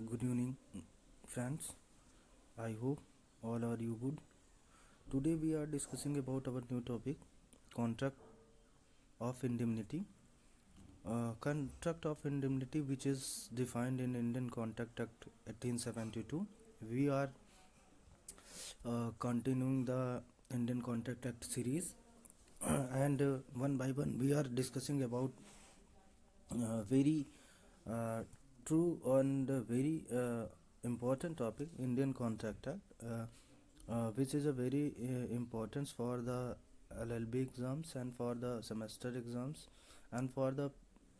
Good evening, friends. I hope all are you good. Today we are discussing about our new topic, contract of indemnity. Contract of indemnity, which is defined in Indian Contract Act 1872. We are continuing the Indian Contract Act series, and one by one we are discussing about very uh, true and very important topic, Indian Contract Act, which is a very importance for the LLB exams and for the semester exams and for the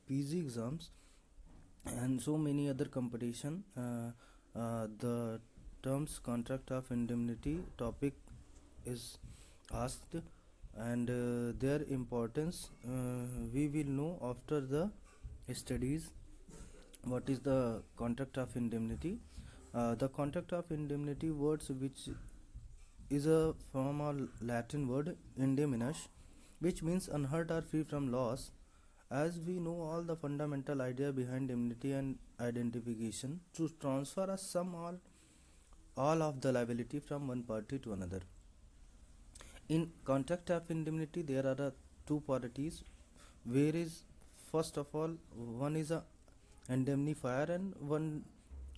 PG exams and so many other competition. The terms contract of indemnity topic is asked, and their importance we will know after the studies. What is the contract of indemnity? The contract of indemnity words, which is a from a Latin word indemnus, which means unhurt or free from loss. As we know, all the fundamental idea behind indemnity and identification to transfer a sum or all of the liability from one party to another. In contract of indemnity, there are two parties. Where is first of all, one is a indemnifier and one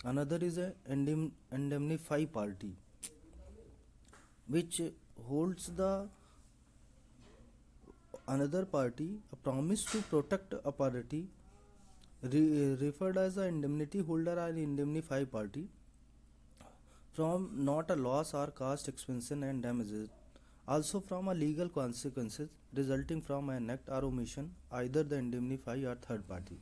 another is a indemnify party, which holds the another party a promise to protect a party, referred as a indemnity holder or indemnify party, from not a loss or cost, expense and damages, also from a legal consequences resulting from an act or omission either the indemnify or third party.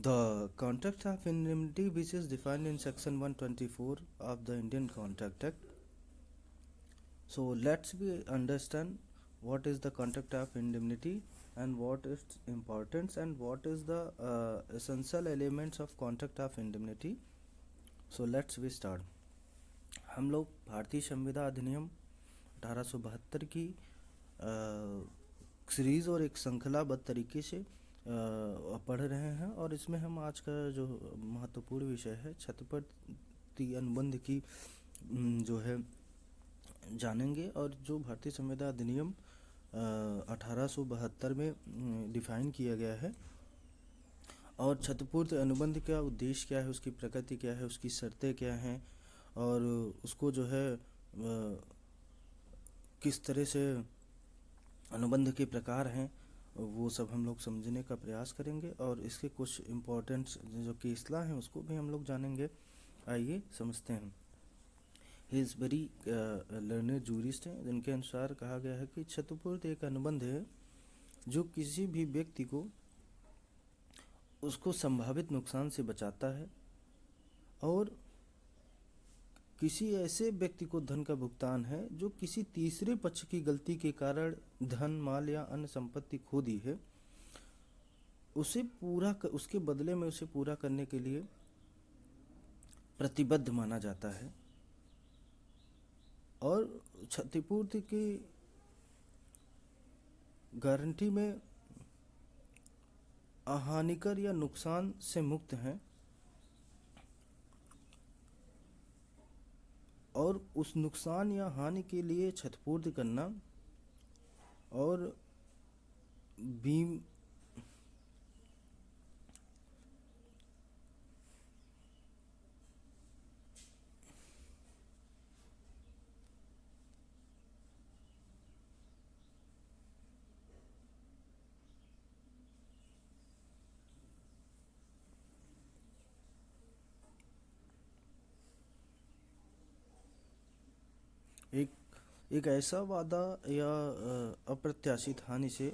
The contract of indemnity, which is defined in section 124 of the Indian Contract Act. So let's we understand what is the contract of indemnity and what is its importance and what is the essential elements of contract of indemnity. So let's we start. हम लोग भारतीय संविदा अधिनियम 1872 की series और एक श्रृंखलाबद्ध तरीके से पढ़ रहे हैं, और इसमें हम आज का जो महत्वपूर्ण विषय है क्षतिपूर्ति अनुबंध की जो है जानेंगे, और जो भारतीय संविदा अधिनियम 1872 में डिफाइन किया गया है, और क्षतिपूर्ति अनुबंध का उद्देश्य क्या है, उसकी प्रकृति क्या है, उसकी शर्तें क्या हैं, और उसको जो है किस तरह से अनुबंध के प्रकार हैं, वो सब हम लोग समझने का प्रयास करेंगे, और इसके कुछ इम्पोर्टेंट जो केसला हैं उसको भी हम लोग जानेंगे। आइए समझते हैं। He is very learned jurist हैं, जिनके अनुसार कहा गया है कि क्षतिपूर्ति एक अनुबंध है जो किसी भी व्यक्ति को उसको संभावित नुकसान से बचाता है और किसी ऐसे व्यक्ति को धन का भुगतान है जो किसी तीसरे पक्ष की गलती के कारण धन, माल या अन्य संपत्ति खो दी है, उसे उसके बदले में उसे पूरा करने के लिए प्रतिबद्ध माना जाता है। और क्षतिपूर्ति की गारंटी में हानिकर या नुकसान से मुक्त हैं, और उस नुकसान या हानि के लिए क्षतिपूर्ति करना और बीम एक ऐसा वादा या अप्रत्याशित हानि से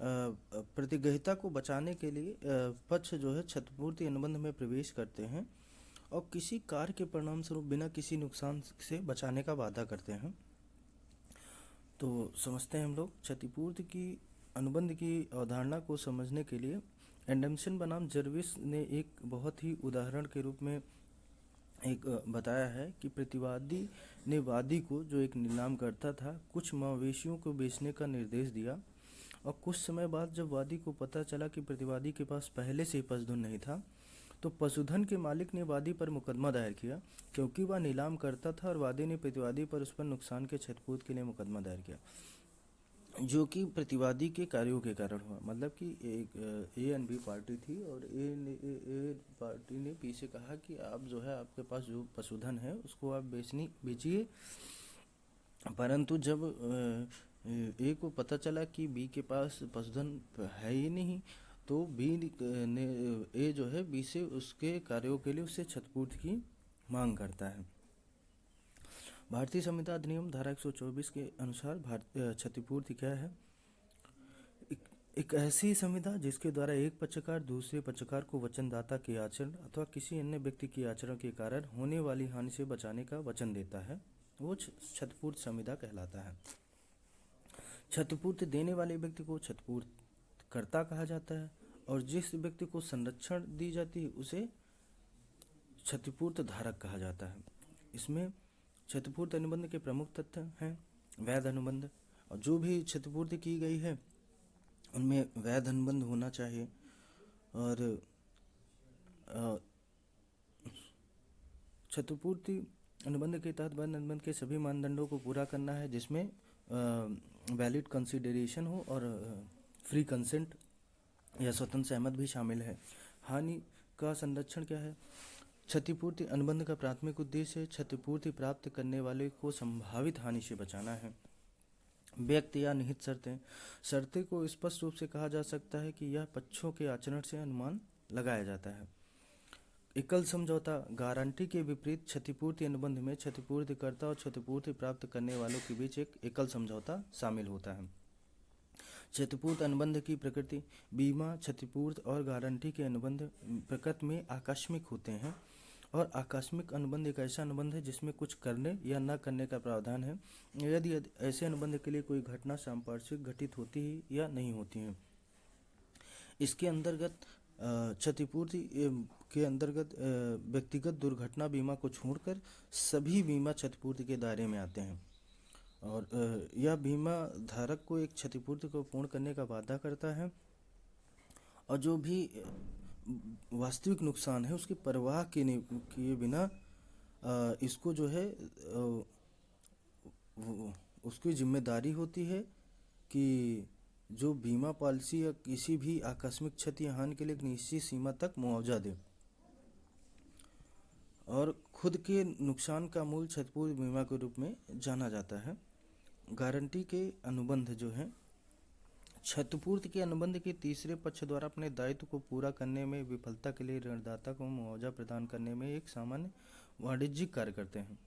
प्रतिग्रहिता को बचाने के लिए पक्ष जो है क्षतिपूर्ति अनुबंध में प्रवेश करते हैं और किसी कार्य के परिणाम स्वरूप बिना किसी नुकसान से बचाने का वादा करते हैं। तो समझते हैं हम लोग क्षतिपूर्ति की अनुबंध की अवधारणा को समझने के लिए एडम्सन बनाम जर्विस ने एक बहुत ही उदाहरण के रूप में एक बताया है कि प्रतिवादी ने वादी को, जो एक नीलाम करता था, कुछ मवेशियों को बेचने का निर्देश दिया, और कुछ समय बाद जब वादी को पता चला कि प्रतिवादी के पास पहले से ही पशुधन नहीं था, तो पशुधन के मालिक ने वादी पर मुकदमा दायर किया क्योंकि वह नीलाम करता था और वादी ने प्रतिवादी पर उस पर नुकसान के क्षतिपूर्ति के लिए मुकदमा दायर किया, जो कि प्रतिवादी के कार्यों के कारण हुआ। मतलब कि एक ए एंड बी पार्टी थी और ए पार्टी ने बी से कहा कि आप जो है आपके पास जो पशुधन है उसको आप बेचिए, परंतु जब ए को पता चला कि बी के पास पशुधन है ही नहीं, तो बी ने ए जो है बी से उसके कार्यों के लिए उससे क्षतिपूर्ति की मांग करता है। भारतीय संविदा अधिनियम धारा 124 के अनुसार क्षतिपूर्ति क्या है? एक ऐसी संविदा जिसके द्वारा एक पक्षकार दूसरे पक्षकार को वचनदाता के आचरण अथवा किसी अन्य व्यक्ति के आचरण के कारण होने वाली हानि से बचाने का वचन देता है, वो क्षतिपूर्ति संविदा कहलाता है। क्षतिपूर्ति देने वाले व्यक्ति को क्षतिपूर्तिकर्ता कहा जाता है और जिस व्यक्ति को संरक्षण दी जाती है उसे क्षतिपूर्ति धारक कहा जाता है। इसमें क्षतिपूर्ति अनुबंध के प्रमुख तथ्य हैं वैध अनुबंध, और जो भी क्षतिपूर्ति की गई है उनमें वैध अनुबंध होना चाहिए। और क्षतिपूर्ति अनुबंध के तहत वैध अनुबंध के सभी मानदंडों को पूरा करना है, जिसमें वैलिड कंसिडरेशन हो और फ्री कंसेंट या स्वतंत्र सहमत भी शामिल है। हानि का संरक्षण क्या है? क्षतिपूर्ति अनुबंध का प्राथमिक उद्देश्य क्षतिपूर्ति प्राप्त करने वाले को संभावित हानि से बचाना है। व्यक्ति या निहित शर्तें को स्पष्ट रूप से कहा जा सकता है कि यह पक्षों के आचरण से अनुमान लगाया जाता है। एकल समझौता गारंटी के विपरीत क्षतिपूर्ति अनुबंध में क्षतिपूर्तिकर्ता और क्षतिपूर्ति प्राप्त करने वालों के बीच एक एकल समझौता शामिल होता है। क्षतिपूर्ति अनुबंध की प्रकृति बीमा, क्षतिपूर्ति और गारंटी के अनुबंध प्रकृति में आकस्मिक होते हैं, और आकस्मिक अनुबंध एक ऐसा अनुबंध है जिसमें कुछ करने या न करने का प्रावधान है, यदि ऐसे अनुबंध के लिए कोई घटना सांपार्श्विक घटित होती है या नहीं होती है। इसके अंतर्गत क्षतिपूर्ति के अंतर्गत व्यक्तिगत दुर्घटना बीमा को छोड़कर सभी बीमा क्षतिपूर्ति के दायरे में आते हैं, और यह बीमा धारक को एक क्षतिपूर्ति को पूर्ण करने का वादा करता है, और जो भी वास्तविक नुकसान है उसकी परवाह किए बिना इसको जो है उसकी जिम्मेदारी होती है कि जो बीमा पॉलिसी या किसी भी आकस्मिक क्षति या हानि के लिए एक निश्चित सीमा तक मुआवजा दे, और खुद के नुकसान का मूल क्षतिपूर्ति बीमा के रूप में जाना जाता है। गारंटी के अनुबंध जो है क्षतिपूर्ति के अनुबंध के तीसरे पक्ष द्वारा अपने दायित्व को पूरा करने में विफलता के लिए ऋणदाता को मुआवजा प्रदान करने में एक सामान्य वाणिज्यिक कार्य करते हैं।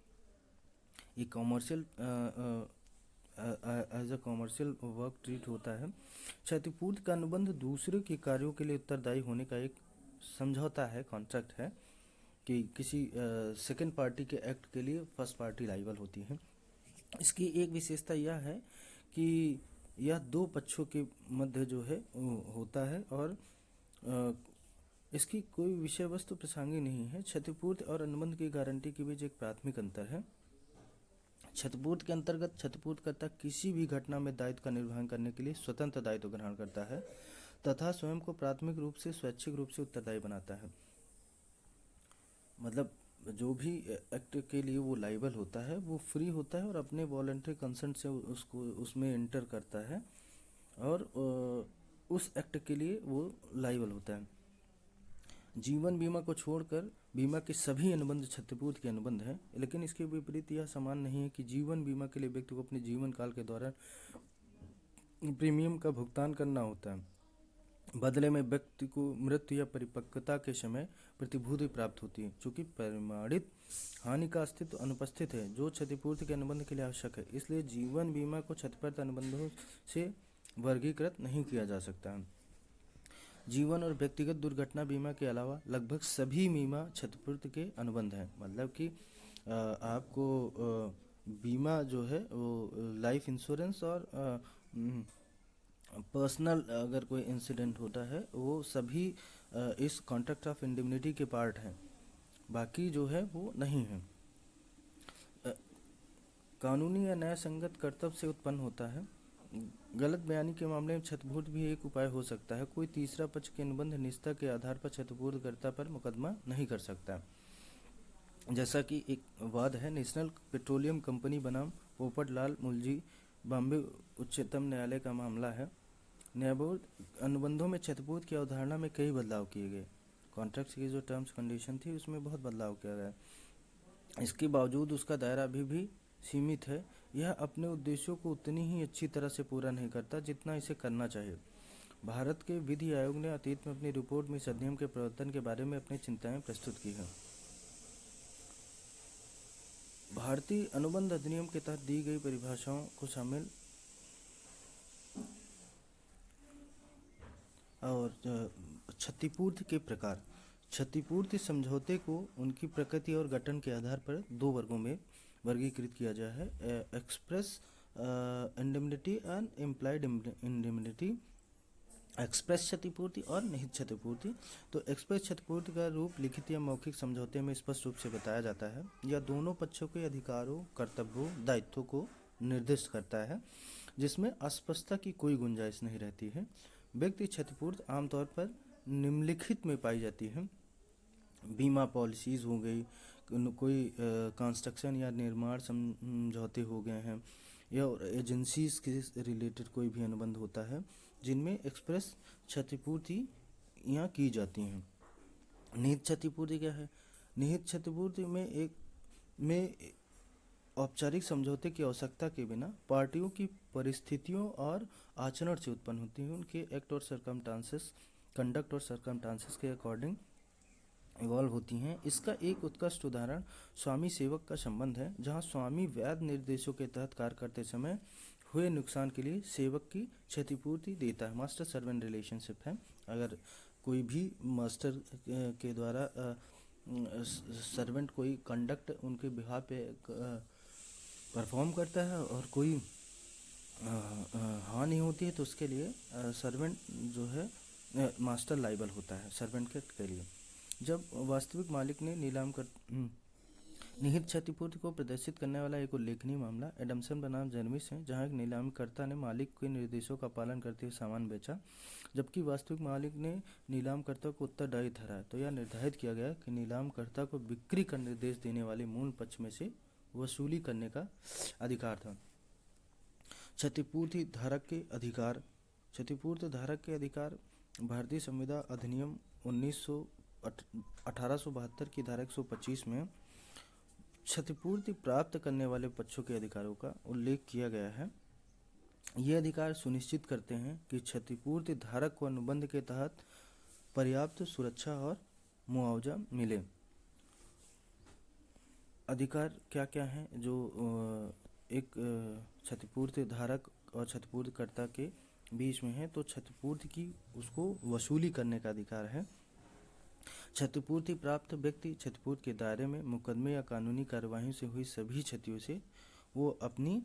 ये commercial as a commercial work treat होता है। क्षतिपूर्ति का अनुबंध दूसरे के कार्यों के लिए उत्तरदायी होने का एक समझौता है, कॉन्ट्रैक्ट है, कि किसी सेकेंड पार्टी के एक्ट के लिए फर्स्ट पार्टी लायबल होती है। इसकी एक विशेषता यह है कि यह दो पक्षों के मध्य जो है होता है, और इसकी कोई विषय वस्तु प्रासंगिक नहीं है। क्षतिपूर्ति और अनुबंध की गारंटी के बीच एक प्राथमिक अंतर है। क्षतिपूर्ति के अंतर्गत क्षतिपूर्तिकर्ता किसी भी घटना में दायित्व का निर्वहन करने के लिए स्वतंत्र दायित्व ग्रहण करता है तथा स्वयं को प्राथमिक रूप से स्वैच्छिक रूप से उत्तरदायी बनाता है। मतलब जो भी एक्ट के लिए वो लाइबल होता है वो फ्री होता है और अपने वॉलंटरी कंसेंट से उसको उसमें एंटर करता है, और उस एक्ट के लिए वो लाइबल होता है। जीवन बीमा को छोड़कर बीमा के सभी अनुबंध क्षतिपूर्ति के अनुबंध हैं, लेकिन इसके विपरीत यह समान नहीं है कि जीवन बीमा के लिए व्यक्ति को अपने जीवन काल के दौरान प्रीमियम का भुगतान करना होता है। बदले में व्यक्ति को मृत्यु या परिपक्वता के समय प्रतिभूति प्राप्त होती है, चूँकि प्रमाणित हानि का अस्तित्व अनुपस्थित है जो क्षतिपूर्ति के अनुबंध के लिए आवश्यक है। इसलिए जीवन बीमा को क्षतिपूर्ति अनुबंधों से वर्गीकृत नहीं किया जा सकता। जीवन और व्यक्तिगत दुर्घटना बीमा के अलावा लगभग सभी बीमा क्षतिपूर्ति के अनुबंध हैं। मतलब कि आपको बीमा जो है वो लाइफ इंश्योरेंस और पर्सनल अगर कोई इंसिडेंट होता है वो सभी इस कॉन्ट्रैक्ट ऑफ इंडेमनिटी के पार्ट हैं, बाकी जो है वो नहीं है। कानूनी या न्याय संगत कर्तव्य से उत्पन्न होता है। गलत बयानी के मामले में क्षतिपूर्ति भी एक उपाय हो सकता है। कोई तीसरा पक्ष के अनुबंध निष्ठा के आधार पर क्षतिपूर्तिकर्ता पर मुकदमा नहीं कर सकता। जैसा कि एक वाद है, नेशनल पेट्रोलियम कंपनी बनाम पोपटलाल मुलजी, बॉम्बे उच्चतम न्यायालय का मामला है। न्यायबोर्ड अनुबंधों में क्षतिपूर्ति की अवधारणा में कई बदलाव किए गए। कॉन्ट्रैक्ट की जो टर्म्स कंडीशन थी उसमें बहुत बदलाव किया गया। इसके बावजूद उसका दायरा अभी भी सीमित है। यह अपने उद्देश्यों को उतनी ही अच्छी तरह से पूरा नहीं करता जितना इसे करना चाहिए। भारत के विधि आयोग ने अतीत में अपनी रिपोर्ट में इस अधिनियम के प्रवर्तन के बारे में अपनी चिंताएं प्रस्तुत की हैं। भारतीय अनुबंध अधिनियम के तहत दी गई परिभाषाओं को शामिल और क्षतिपूर्ति के प्रकार। क्षतिपूर्ति समझौते को उनकी प्रकृति और गठन के आधार पर दो वर्गों में वर्गीकृत किया गया है, express indemnity and implied indemnity. Express क्षतिपूर्ति और निहित क्षतिपूर्ति। तो एक्सप्रेस क्षतिपूर्ति का रूप लिखित या मौखिक समझौते में स्पष्ट रूप से बताया जाता है। यह दोनों पक्षों के अधिकारों, कर्तव्यों, दायित्वों को निर्दिष्ट करता है, जिसमें अस्पष्टता की कोई गुंजाइश नहीं रहती है। व्यक्ति क्षतिपूर्ति आमतौर पर निम्नलिखित में पाई जाती है। बीमा पॉलिसीज हो गई, कोई कंस्ट्रक्शन या निर्माण समझौते हो गए हैं, या एजेंसीज के रिलेटेड कोई भी अनुबंध होता है जिनमें एक्सप्रेस क्षतिपूर्ति यहाँ की जाती हैं। निहित क्षतिपूर्ति क्या है? निहित क्षतिपूर्ति में औपचारिक समझौते की आवश्यकता के बिना पार्टियों की परिस्थितियों और आचरण से उत्पन्न होती है, उनके एक्ट और सरकमस्टांसेस, कंडक्ट और सरकमस्टांसेस के अकॉर्डिंग इवॉल्व होती हैं। इसका एक उत्कृष्ट उदाहरण स्वामी सेवक का संबंध है, जहां स्वामी वैध निर्देशों के तहत कार्य करते समय हुए नुकसान के लिए सेवक की क्षतिपूर्ति देता है। मास्टर सर्वेंट रिलेशनशिप है। अगर कोई भी मास्टर के द्वारा सर्वेंट कोई कंडक्ट उनके बिहाफ पे परफॉर्म करता है और कोई हानि होती है, तो उसके लिए सर्वेंट जो है मास्टर लाइबल होता है सर्वेंट के लिए। जब वास्तविक मालिक ने निहित क्षतिपूर्ति को प्रदर्शित करने वाला एक उल्लेखनीय मामला एडम्सन बनाम जर्मिस है, जहां एक नीलामकर्ता ने मालिक के निर्देशों का पालन करते हुए सामान बेचा, जबकि वास्तविक मालिक ने नीलामकर्ता को उत्तरदायी ठहराया। तो यह निर्धारित किया गया कि नीलामकर्ता को बिक्री का निर्देश देने वाले मूल पक्ष में से वसूली करने का अधिकार था। क्षतिपूर्ति धारक के अधिकार। क्षतिपूर्ति धारक के अधिकार भारतीय संविदा अधिनियम 1872 की धारा 125 में क्षतिपूर्ति प्राप्त करने वाले पक्षों के अधिकारों का उल्लेख किया गया है। ये अधिकार सुनिश्चित करते हैं कि क्षतिपूर्ति धारक को अनुबंध के तहत पर्याप्त सुरक्षा और मुआवजा मिले। अधिकार क्या क्या हैं जो एक क्षतिपूर्ति धारक और क्षतिपूर्तिकर्ता के बीच में है? तो क्षतिपूर्ति की उसको वसूली करने का अधिकार है। क्षतिपूर्ति प्राप्त व्यक्ति क्षतिपूर्ति के दायरे में मुकदमे या कानूनी कार्यवाही से हुई सभी क्षतियों से वो अपनी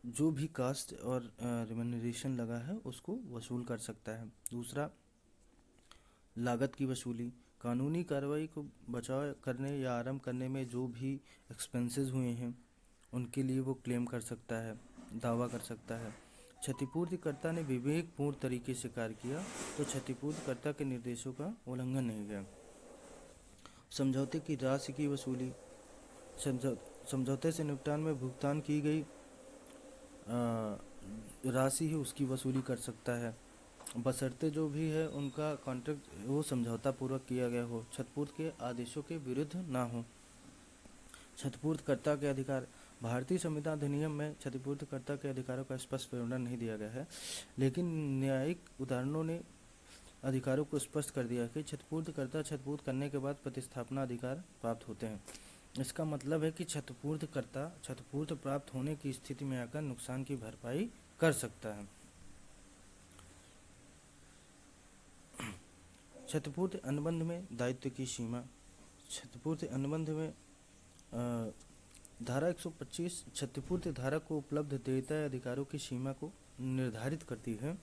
जो भी कास्ट और रिम्यूनरेशन लगा है उसको वसूल कर सकता है। दूसरा, लागत की वसूली। कानूनी कार्रवाई को बचाव करने या आरंभ करने में जो भी एक्सपेंसेस हुए हैं उनके लिए वो क्लेम कर सकता है, दावा कर सकता है। क्षतिपूर्तिकर्ता ने विवेकपूर्ण तरीके से कार्य किया तो क्षतिपूर्तिकर्ता के निर्देशों का उल्लंघन नहीं किया। समझौते की राशि की वसूली। समझौते से निपटान में भुगतान की गई राशि ही उसकी वसूली कर सकता है, बशर्ते जो भी है उनका कॉन्ट्रैक्ट वो समझौता पूर्वक किया गया हो, क्षतिपूर्ति के आदेशों के विरुद्ध ना हो। क्षतिपूर्तिकर्ता के अधिकार। भारतीय संविदा अधिनियम में क्षतिपूर्तिकर्ता के अधिकारों का स्पष्ट विवरण नहीं दिया गया है, लेकिन न्यायिक उदाहरणों ने अधिकारों को स्पष्ट कर दिया कि क्षतिपूर्तिकर्ता क्षतिपूर्ति करने के बाद प्रतिस्थापना अधिकार प्राप्त होते हैं। इसका मतलब है कि क्षतिपूर्तिकर्ता क्षतिपूर्ति प्राप्त होने की स्थिति में आकर नुकसान की भरपाई कर सकता है। क्षतिपूर्ति अनुबंध में दायित्व की सीमा। क्षतिपूर्ति अनुबंध में धारा 125 क्षतिपूर्ति धारक को उपलब्ध देयता अधिकारों की सीमा को निर्धारित करती है।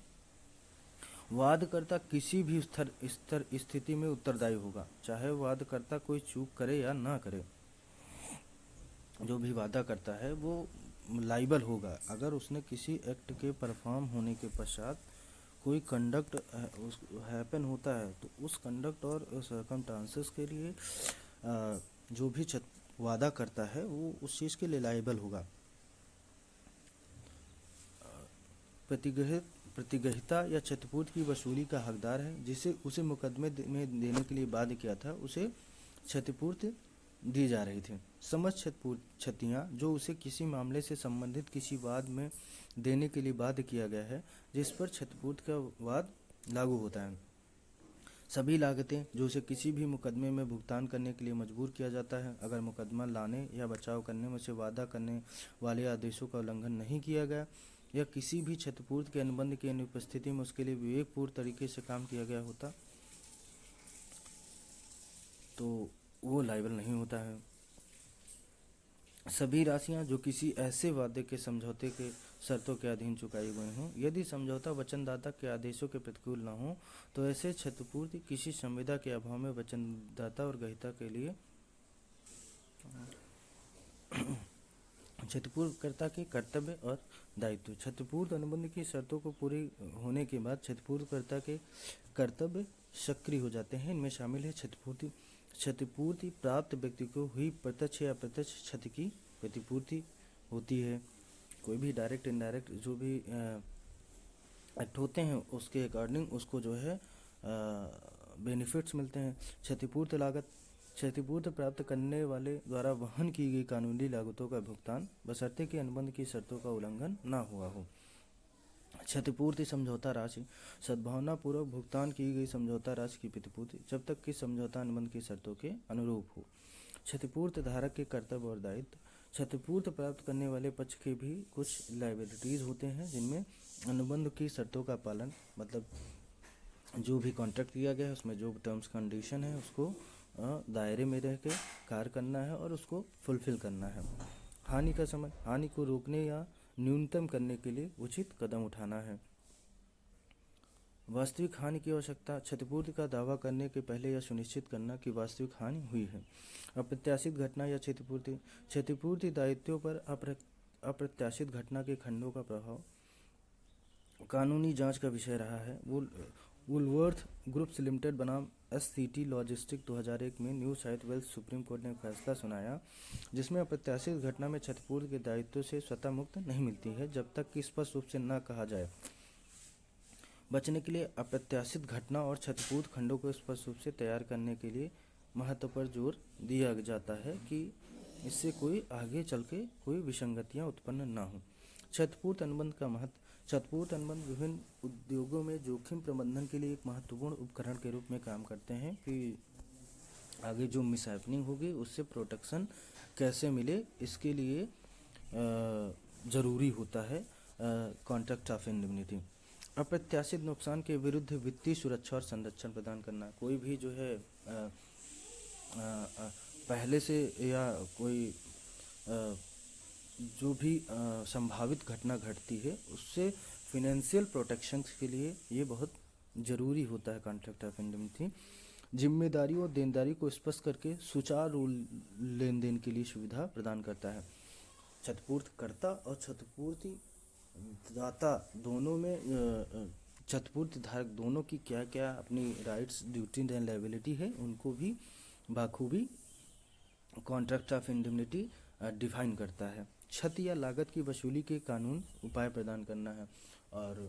वादकर्ता किसी भी स्थिति में उत्तरदायी होगा, चाहे वादकर्ता कोई चूक करे या ना करे। जो भी वादा करता है वो लाइबल होगा अगर उसने किसी एक्ट के परफॉर्म होने के पश्चात कोई कंडक्ट हैपन होता है, तो उस कंडक्ट और सर्कमस्टांसेस के लिए जो भी वादा करता है वो उस चीज़ के लिए लाइबल होगा। प्रतिग्रहित प्रतिग्रहिता या क्षतिपूर्ति की वसूली का हकदार है, जिसे उसे मुकदमे में देने के लिए बाध्य किया था, उसे क्षतिपूर्ति दी जा रही थी। समस्त क्षतियाँ जो उसे किसी मामले से संबंधित किसी वाद में देने के लिए बाध्य किया गया है, जिस पर क्षतिपूर्ति का वाद लागू होता है। सभी लागतें जो उसे किसी भी मुकदमे में भुगतान करने के लिए मजबूर किया जाता है, अगर मुकदमा लाने या बचाव करने में से वादा करने वाले आदेशों का उल्लंघन नहीं किया गया या किसी भी क्षतिपूर्ति के अनुबंध की अनुपस्थिति में उसके लिए विवेकपूर्ण तरीके से काम किया गया होता, तो वो लायबल नहीं होता है। सभी राशियां जो किसी ऐसे वादे के समझौते के शर्तों के अधीन चुकाई गई हों, यदि समझौता वचनदाता के आदेशों के प्रतिकूल न हो, तो ऐसे क्षतिपूर्ति किसी संविदा के अभाव में वचनदाता और ग्रहीता के लिए क्षतिपूर्तिकर्ता के कर्तव्य और दायित्व। क्षतिपूर्ति अनुबंध की शर्तों को पूरी होने के बाद क्षतिपूर्तिकर्ता के कर्तव्य सक्रिय हो जाते हैं। इनमें शामिल है क्षतिपूर्ति प्राप्त व्यक्ति को हुई प्रत्यक्ष या अप्रत्यक्ष क्षति की प्रतिपूर्ति होती है। कोई भी डायरेक्ट इनडायरेक्ट जो भी एक्ट होते हैं उसके अकॉर्डिंग उसको जो है बेनिफिट्स मिलते हैं। क्षतिपूर्ति लागत क्षतिपूर्ति प्राप्त करने वाले द्वारा वहन की गई कानूनी लागतों का भुगतान बशर्ते कि अनुबंध की शर्तों का उल्लंघन न हुआ हो। क्षतिपूर्ति समझौता राशि सद्भावनापूर्वक भुगतान की गई समझौता राशि की प्रतिपूर्ति, जब तक कि समझौता अनुबंध की शर्तों के अनुरूप हो। क्षतिपूर्ति धारक के कर्तव्य और दायित्व। क्षतिपूर्ति प्राप्त करने वाले पक्ष के भी कुछ लायबिलिटीज होते हैं, जिनमें अनुबंध की शर्तों का पालन, मतलब जो भी कॉन्ट्रैक्ट किया गया है उसमें जो टर्म्स कंडीशन है उसको दायरे में रह के कार्य करना है और उसको फुलफिल करना है। हानि का समय, हानि को रोकने या न्यूनतम करने के लिए उचित कदम उठाना है। वास्तविक हानि की आवश्यकता, क्षतिपूर्ति का दावा करने के पहले यह सुनिश्चित करना कि वास्तविक हानि हुई है। अप्रत्याशित घटना या क्षतिपूर्ति दायित्वों पर अप्रत्याशित घटना के खंडों का प्रभाव कानूनी जांच का विषय रहा है। वुलवर्थ ग्रुप्स लिमिटेड बनाम SCT लॉजिस्टिक 2001 में New South Wales Supreme Court ने फैसला सुनाया, जिसमें अप्रत्याशित घटना में क्षतिपूर्ति के दायित्व से स्वतः मुक्त नहीं मिलती है जब तक कि स्पष्ट रूप से न कहा जाए। बचने के लिए अप्रत्याशित घटना और क्षतिपूर्ति खंडों को स्पष्ट रूप से तैयार करने के लिए महत्व पर जोर दिया जाता है कि इससे कोई आगे चल के कोई विसंगतियाँ उत्पन्न न हो। क्षतिपूर्ति अनुबंध का महत्व। क्षतिपूर्ति अनुबंध विभिन्न उद्योगों में जोखिम प्रबंधन के लिए एक महत्वपूर्ण उपकरण के रूप में काम करते हैं कि आगे जो मिसहैपनिंग होगी उससे प्रोटेक्शन कैसे मिले, इसके लिए ज़रूरी होता है कॉन्ट्रैक्ट ऑफ इंडेमनिटी। अप्रत्याशित नुकसान के विरुद्ध वित्तीय सुरक्षा और संरक्षण प्रदान करना। कोई भी जो है पहले से या कोई जो भी संभावित घटना घटती है उससे फिनेंशियल प्रोटेक्शन के लिए ये बहुत ज़रूरी होता है कॉन्ट्रैक्ट ऑफ इंडेमनिटी। जिम्मेदारी और देनदारी को स्पष्ट करके सुचारू लेन देन के लिए सुविधा प्रदान करता है। क्षतिपूर्तिकर्ता और क्षतिपूर्ति दाता दोनों में क्षतिपूर्ति धारक दोनों की क्या क्या अपनी राइट्स, ड्यूटी एंड लायबिलिटी है, उनको भी बाखूबी कॉन्ट्रैक्ट ऑफ इंडेमनिटी डिफाइन करता है। क्षति या लागत की वसूली के कानून उपाय प्रदान करना है। और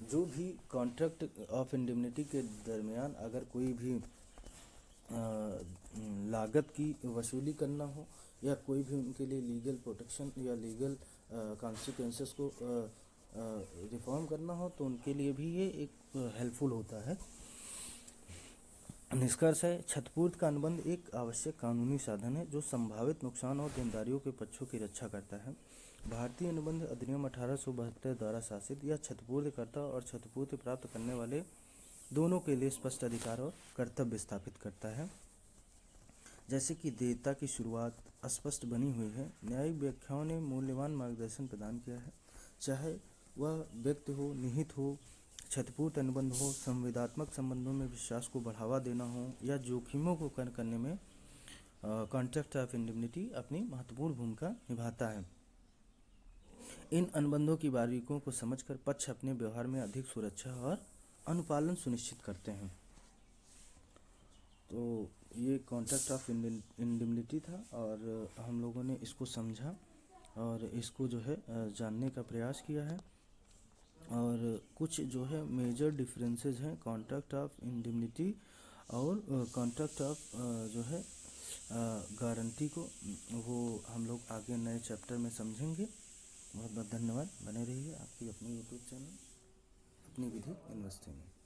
जो भी कॉन्ट्रैक्ट ऑफ इंडेमनिटी के दरमियान अगर कोई भी लागत की वसूली करना हो या कोई भी उनके लिए लीगल प्रोटेक्शन या लीगल कॉन्सिक्वेंसेस को रिफॉर्म करना हो तो उनके लिए भी ये एक हेल्पफुल होता है। निष्कर्ष है, क्षतिपूर्ति का अनुबंध एक आवश्यक कानूनी साधन है जो संभावित नुकसान और देनदारियों के पक्षों की रक्षा करता है। भारतीय अनुबंध अधिनियम 1872 द्वारा शासित यह क्षतिपूर्तिकर्ता और क्षतिपूर्ति प्राप्त करने वाले दोनों के लिए स्पष्ट अधिकार और कर्तव्य स्थापित करता है। जैसे कि देयता की शुरुआत अस्पष्ट बनी हुई है, न्यायिक व्याख्याओं ने मूल्यवान मार्गदर्शन प्रदान किया है, चाहे वह व्यक्ति हो, निहित हो, क्षतिपूर्ति अनुबंध हो, संविदात्मक संबंधों में विश्वास को बढ़ावा देना हो या जोखिमों को कम करने में कॉन्ट्रैक्ट ऑफ इंडेमनिटी अपनी महत्वपूर्ण भूमिका निभाता है। इन अनुबंधों की बारीकियों को समझकर पक्ष अपने व्यवहार में अधिक सुरक्षा और अनुपालन सुनिश्चित करते हैं। तो ये कॉन्ट्रैक्ट ऑफ इंडिमनिटी था और हम लोगों ने इसको समझा और इसको जो है जानने का प्रयास किया है। और कुछ जो है मेजर डिफरेंसेस हैं कॉन्ट्रैक्ट ऑफ इंडिमनिटी और कॉन्ट्रैक्ट ऑफ जो है गारंटी को, वो हम लोग आगे नए चैप्टर में समझेंगे। बहुत बहुत धन्यवाद। बने रहिए आपकी अपनी यूट्यूब चैनल अपनी विधि यूनिवर्सिटी में।